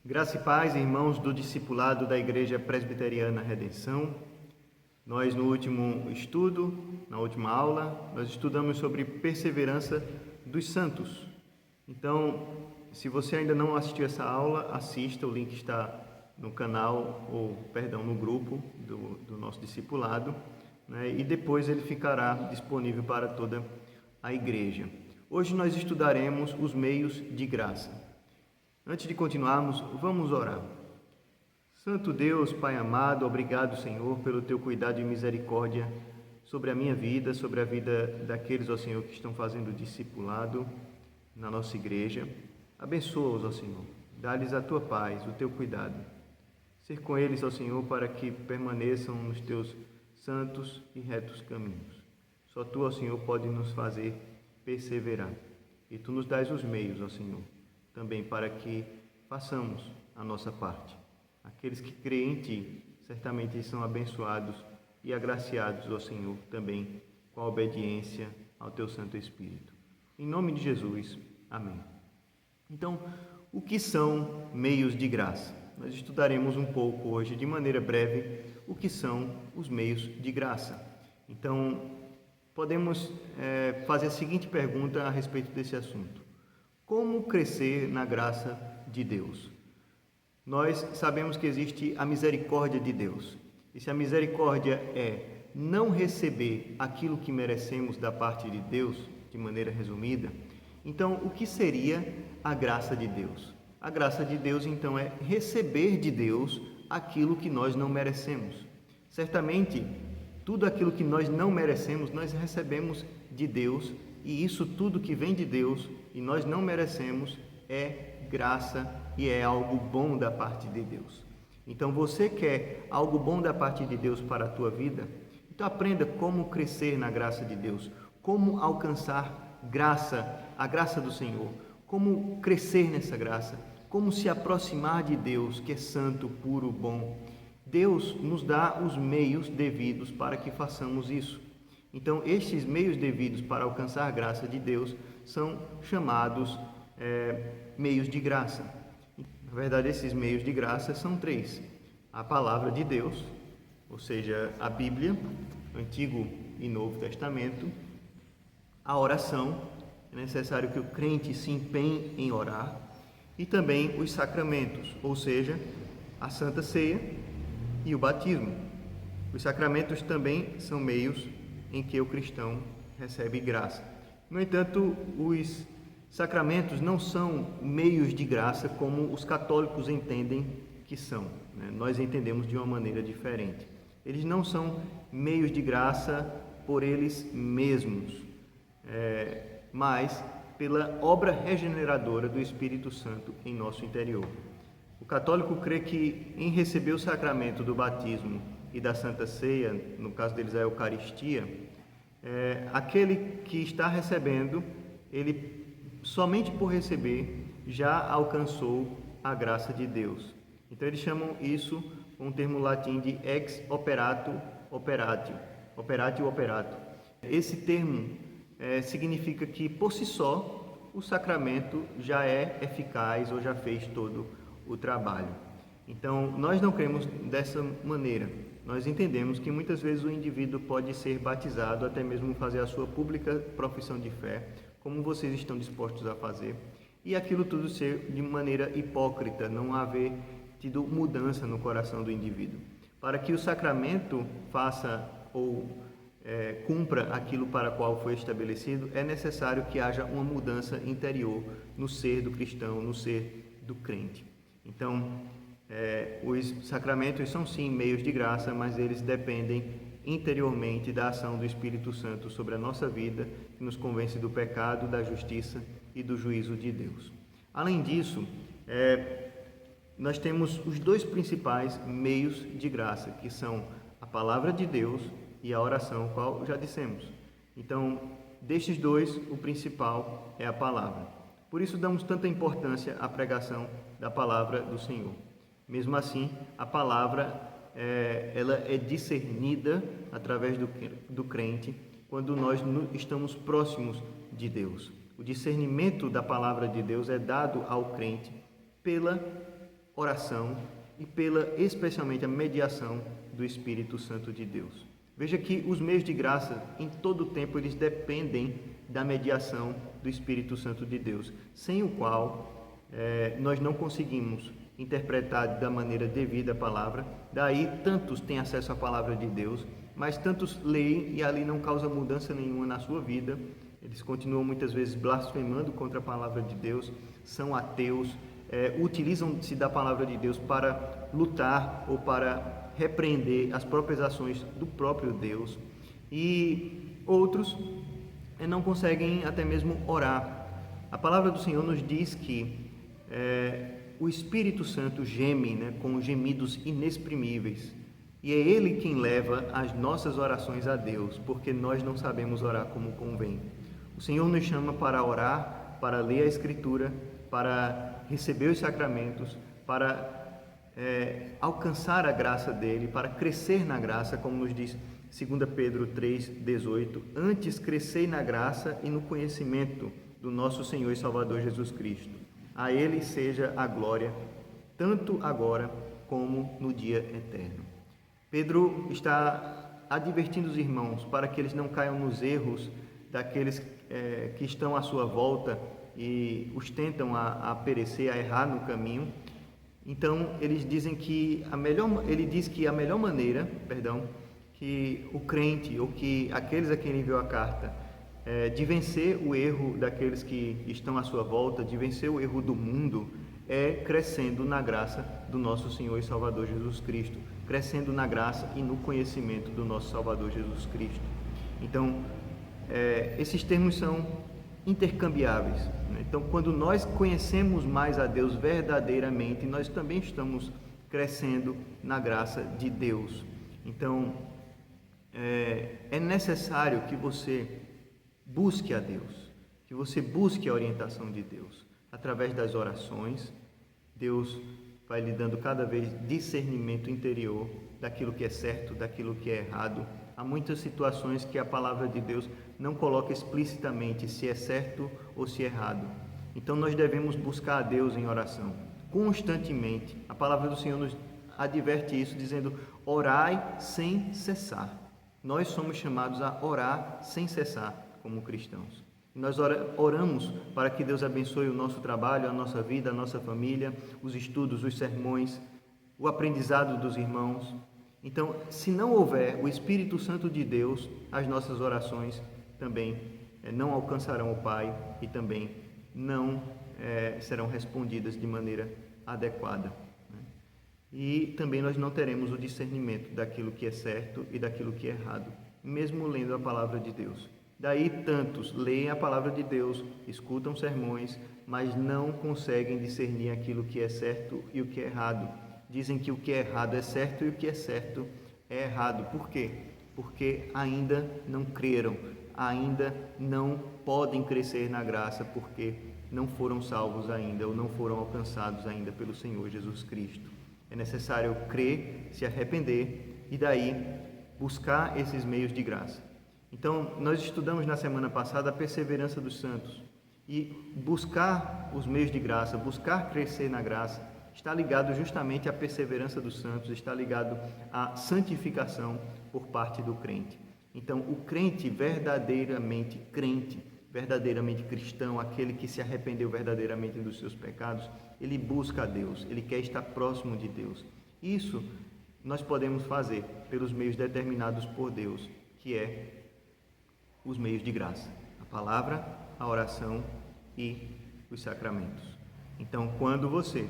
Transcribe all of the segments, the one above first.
Graça e paz, irmãos do discipulado da Igreja Presbiteriana Redenção. Nós, no último estudo, na última aula, nós estudamos sobre perseverança dos santos. Então, se você ainda não assistiu essa aula, assista, o link está no canal, no grupo do nosso discipulado, né? E depois ele ficará disponível para toda a igreja. Hoje nós estudaremos os meios de graça. Antes de continuarmos, vamos orar. Santo Deus, Pai amado, obrigado, Senhor, pelo Teu cuidado e misericórdia sobre a minha vida, sobre a vida daqueles, ó Senhor, que estão fazendo discipulado na nossa igreja. Abençoa-os, ó Senhor. Dá-lhes a Tua paz, o Teu cuidado. Ser com eles, ó Senhor, para que permaneçam nos Teus santos e retos caminhos. Só Tu, ó Senhor, pode nos fazer perseverar. E Tu nos dás os meios, ó Senhor, também para que façamos a nossa parte. Aqueles que creem em Ti, certamente são abençoados e agraciados, ó Senhor, também com a obediência ao Teu Santo Espírito. Em nome de Jesus, amém. Então, o que são meios de graça? Nós estudaremos um pouco hoje, de maneira breve, o que são os meios de graça. Então, podemos fazer a seguinte pergunta a respeito desse assunto: como crescer na graça de Deus? Nós sabemos que existe a misericórdia de Deus. E se a misericórdia é não receber aquilo que merecemos da parte de Deus, de maneira resumida, então o que seria a graça de Deus? A graça de Deus, então, é receber de Deus aquilo que nós não merecemos. Certamente, tudo aquilo que nós não merecemos, nós recebemos de Deus, e isso tudo que vem de Deus e nós não merecemos é graça e é algo bom da parte de Deus. Então, você quer algo bom da parte de Deus para a tua vida? Então, aprenda como crescer na graça de Deus, como alcançar graça, a graça do Senhor, como crescer nessa graça, como se aproximar de Deus, que é santo, puro, bom. Deus nos dá os meios devidos para que façamos isso. Então, estes meios devidos para alcançar a graça de Deus são chamados meios de graça. Na verdade, esses meios de graça são três: a palavra de Deus, ou seja, a Bíblia, Antigo e Novo Testamento; a oração, é necessário que o crente se empenhe em orar; e também os sacramentos, ou seja, a Santa Ceia e o batismo. Os sacramentos também são meios em que o cristão recebe graça. No entanto, os sacramentos não são meios de graça como os católicos entendem que são, né? Nós entendemos de uma maneira diferente. Eles não são meios de graça por eles mesmos, mas pela obra regeneradora do Espírito Santo em nosso interior. O católico crê que em receber o sacramento do batismo e da Santa Ceia, no caso deles a Eucaristia, aquele que está recebendo, ele somente por receber já alcançou a graça de Deus. Então eles chamam isso com um termo latim de ex operato operatio, operatio operato. Esse termo significa que por si só o sacramento já é eficaz ou já fez todo o trabalho. Então nós não cremos dessa maneira. Nós entendemos que muitas vezes o indivíduo pode ser batizado, até mesmo fazer a sua pública profissão de fé, como vocês estão dispostos a fazer, e aquilo tudo ser de maneira hipócrita, não haver tido mudança no coração do indivíduo. Para que o sacramento faça ou cumpra aquilo para o qual foi estabelecido, é necessário que haja uma mudança interior no ser do cristão, no ser do crente. Então, os sacramentos são sim meios de graça, mas eles dependem interiormente da ação do Espírito Santo sobre a nossa vida, que nos convence do pecado, da justiça e do juízo de Deus. Além disso, nós temos os dois principais meios de graça, que são a palavra de Deus e a oração, qual já dissemos. Então, destes dois, o principal é a palavra. Por isso damos tanta importância à pregação da palavra do Senhor. Mesmo assim, a palavra ela é discernida através do crente quando nós estamos próximos de Deus. O discernimento da palavra de Deus é dado ao crente pela oração e pela, especialmente, a mediação do Espírito Santo de Deus. Veja que os meios de graça, em todo o tempo, eles dependem da mediação do Espírito Santo de Deus, sem o qual nós não conseguimos interpretar da maneira devida a palavra. Daí, tantos têm acesso à palavra de Deus, mas tantos leem e ali não causa mudança nenhuma na sua vida. Eles continuam muitas vezes blasfemando contra a palavra de Deus, são ateus, utilizam-se da palavra de Deus para lutar ou para repreender as próprias ações do próprio Deus, e outros não conseguem até mesmo orar. A palavra do Senhor nos diz que o Espírito Santo geme, com gemidos inexprimíveis, e é Ele quem leva as nossas orações a Deus, porque nós não sabemos orar como convém. O Senhor nos chama para orar, para ler a Escritura, para receber os sacramentos, para alcançar a graça dele, para crescer na graça, como nos diz 2 Pedro 3,18, antes crescei na graça e no conhecimento do nosso Senhor e Salvador Jesus Cristo. A Ele seja a glória, tanto agora como no dia eterno. Pedro está advertindo os irmãos para que eles não caiam nos erros daqueles que estão à sua volta e os tentam a perecer, a errar no caminho. Então, ele diz que a melhor maneira, que o crente, ou que aqueles a quem ele enviou a carta, de vencer o erro daqueles que estão à sua volta, de vencer o erro do mundo, é crescendo na graça do nosso Senhor e Salvador Jesus Cristo, crescendo na graça e no conhecimento do nosso Salvador Jesus Cristo. Então, esses termos são intercambiáveis. Então, quando nós conhecemos mais a Deus verdadeiramente, nós também estamos crescendo na graça de Deus. Então, é necessário que você busque a Deus, que você busque a orientação de Deus. Através das orações, Deus vai lhe dando cada vez discernimento interior daquilo que é certo, daquilo que é errado. Há muitas situações que a palavra de Deus não coloca explicitamente se é certo ou se é errado. Então nós devemos buscar a Deus em oração, constantemente. A palavra do Senhor nos adverte isso, dizendo: orai sem cessar. Nós somos chamados a orar sem cessar como cristãos. Nós oramos para que Deus abençoe o nosso trabalho, a nossa vida, a nossa família, os estudos, os sermões, o aprendizado dos irmãos. Então, se não houver o Espírito Santo de Deus, as nossas orações também não alcançarão o Pai e também não serão respondidas de maneira adequada. E também nós não teremos o discernimento daquilo que é certo e daquilo que é errado, mesmo lendo a palavra de Deus. Daí tantos leem a palavra de Deus, escutam sermões, mas não conseguem discernir aquilo que é certo e o que é errado. Dizem que o que é errado é certo e o que é certo é errado. Por quê? Porque ainda não creram, ainda não podem crescer na graça, porque não foram salvos ainda ou não foram alcançados ainda pelo Senhor Jesus Cristo. É necessário crer, se arrepender e daí buscar esses meios de graça. Então, nós estudamos na semana passada a perseverança dos santos, e buscar os meios de graça, buscar crescer na graça, está ligado justamente à perseverança dos santos, está ligado à santificação por parte do crente. Então, o crente verdadeiramente cristão, aquele que se arrependeu verdadeiramente dos seus pecados, ele busca a Deus, ele quer estar próximo de Deus. Isso nós podemos fazer pelos meios determinados por Deus, que é os meios de graça, a palavra, a oração e os sacramentos. Então, quando você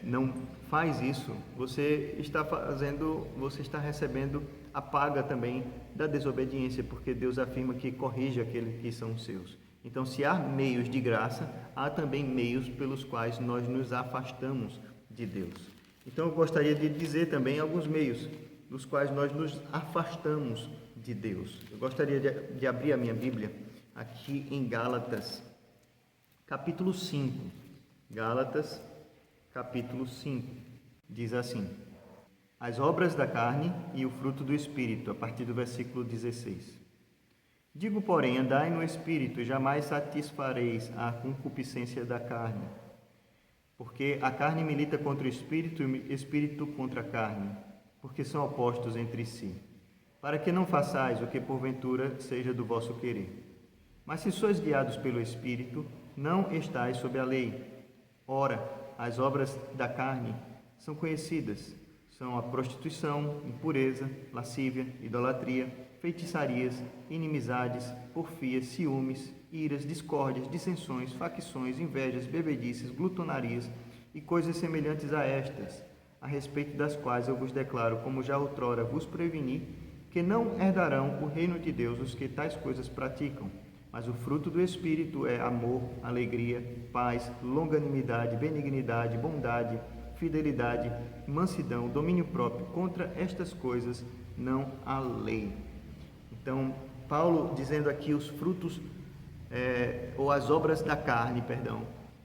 não faz isso, você está recebendo a paga também da desobediência, porque Deus afirma que corrige aqueles que são seus. Então, se há meios de graça, há também meios pelos quais nós nos afastamos de Deus. Então, eu gostaria de dizer também alguns meios dos quais nós nos afastamos de Deus. Eu gostaria de abrir a minha Bíblia aqui em Gálatas, capítulo 5. Gálatas, capítulo 5, diz assim: as obras da carne e o fruto do Espírito, a partir do versículo 16. Digo, porém, andai no Espírito, e jamais satisfareis a concupiscência da carne. Porque a carne milita contra o espírito e o espírito contra a carne, porque são opostos entre si, para que não façais o que porventura seja do vosso querer. Mas se sois guiados pelo Espírito, não estais sob a lei. Ora, as obras da carne são conhecidas, são a prostituição, impureza, lascívia, idolatria, feitiçarias, inimizades, porfias, ciúmes, iras, discórdias, dissensões, facções, invejas, bebedices, glutonarias e coisas semelhantes a estas, a respeito das quais eu vos declaro, como já outrora vos preveni, que não herdarão o reino de Deus os que tais coisas praticam. Mas o fruto do Espírito é amor, alegria, paz, longanimidade, benignidade, bondade, fidelidade, mansidão, domínio próprio. Contra estas coisas não há lei. Então, Paulo dizendo aqui os frutos, ou as obras da carne,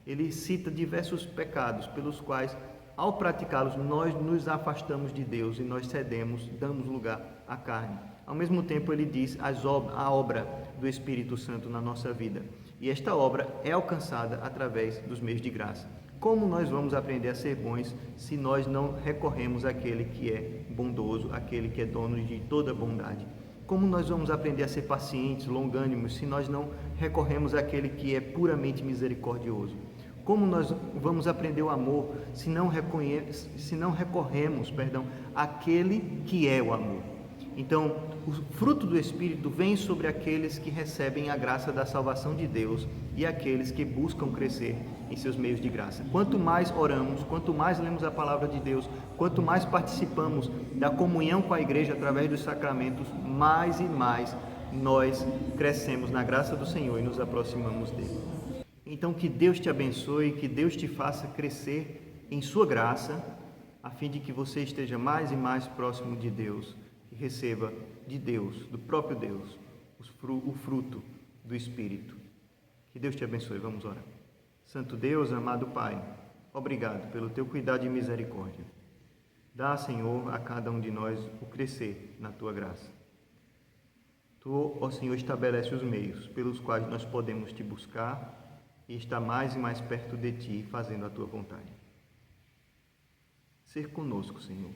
ele cita diversos pecados pelos quais, ao praticá-los, nós nos afastamos de Deus e nós cedemos, damos lugar à carne. Ao mesmo tempo, ele diz a obra do Espírito Santo na nossa vida. E esta obra é alcançada através dos meios de graça. Como nós vamos aprender a ser bons se nós não recorremos àquele que é bondoso, àquele que é dono de toda bondade? Como nós vamos aprender a ser pacientes, longânimos, se nós não recorremos àquele que é puramente misericordioso? Como nós vamos aprender o amor se não recorremos àquele que é o amor? Então, o fruto do Espírito vem sobre aqueles que recebem a graça da salvação de Deus e aqueles que buscam crescer em seus meios de graça. Quanto mais oramos, quanto mais lemos a palavra de Deus, quanto mais participamos da comunhão com a igreja através dos sacramentos, mais e mais nós crescemos na graça do Senhor e nos aproximamos dele. Então, que Deus te abençoe, que Deus te faça crescer em sua graça, a fim de que você esteja mais e mais próximo de Deus, e receba de Deus, do próprio Deus, o fruto do Espírito. Que Deus te abençoe. Vamos orar. Santo Deus, amado Pai, obrigado pelo teu cuidado e misericórdia. Dá, Senhor, a cada um de nós o crescer na tua graça. Tu, ó Senhor, estabelece os meios pelos quais nós podemos te buscar e estar mais e mais perto de ti, fazendo a tua vontade. Ser conosco, Senhor.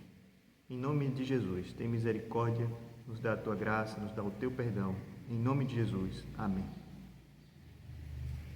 Em nome de Jesus, tem misericórdia, nos dá a tua graça, nos dá o teu perdão. Em nome de Jesus, amém.